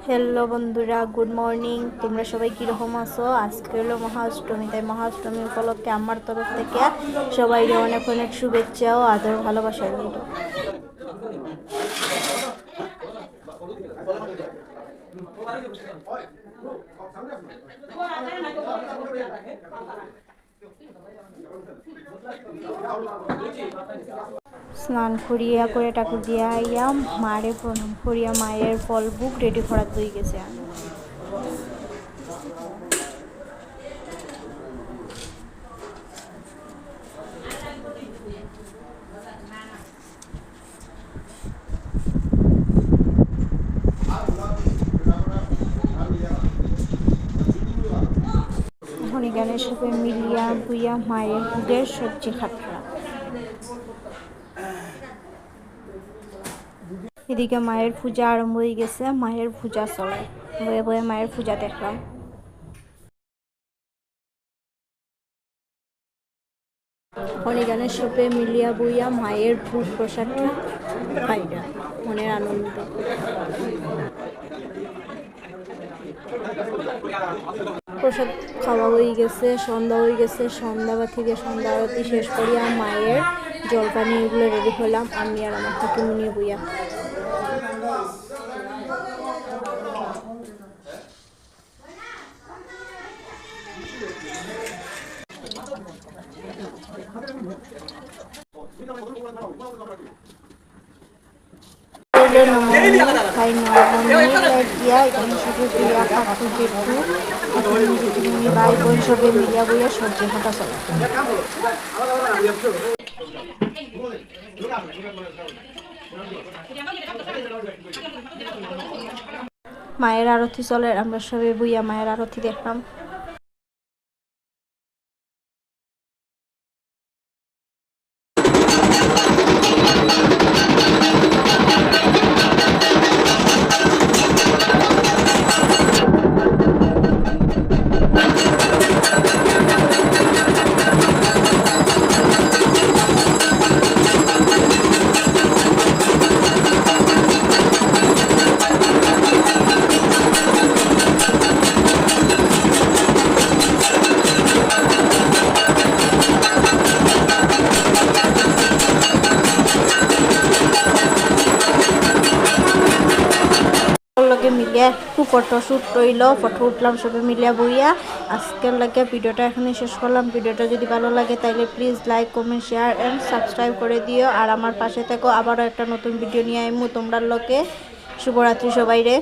Hello বন্ধুরা, good morning. তোমরা সবাই কীরকম আছো? আজকে হলো মহাষ্টমী, তাই মহাষ্টমী উপলক্ষে আমার তরফ থেকে সবাই অনেক অনেক শুভেচ্ছা ও আদর ভালোবাসা রইল। স্নান করিয়া করে ঠাকুর দিয়া আইয়া মারে প্রণাম করিয়া মায়ের ফল বুক রেডি করা হয়ে গেছে। হরিগানের সাথে মিলিয়া বুইয়া মায়ের ভোগের সবজি খাটরা। এদিকে মায়ের পূজা আরম্ভ হয়ে গেছে, মায়ের পূজা চলে, বয়ে বয়ে মায়ের পূজা দেখলাম। হরিগানের সাথে মিলিয়া বুইয়া মায়ের ভোগ প্রসাদটা খাইরা মনের আনন্দ। প্রসাদ খাওয়া হয়ে গেছে, সন্ধ্যা হয়ে গেছে। সন্ধ্যা থেকে সন্ধ্যা আরতি শেষ করিয়া মায়ের জলপানি এগুলো রেডি হলাম আমি আর আমার কাকিমুনি বুইয়া। ভাই বোন সবে মিলিয়া বইয়া সবজি হাঁটা চলে। মায়ের আরতি চলে, আমরা সবে বইয়া মায়ের আরতি দেখলাম। মিলিয়ে একটু ফটোশ্যুট রইল, ফটো উঠলাম সবাই মিলিয়ে বইয়া। আজকের লাগে ভিডিওটা এখানে শেষ করলাম। ভিডিওটা যদি ভালো লাগে তাহলে please like, comment, share and subscribe করে দিও। আর আমার পাশে থেকো, আবারও একটা নতুন ভিডিও নিয়ে আইমু তোমরা লোকে। শুভরাত্রি সবাই রে।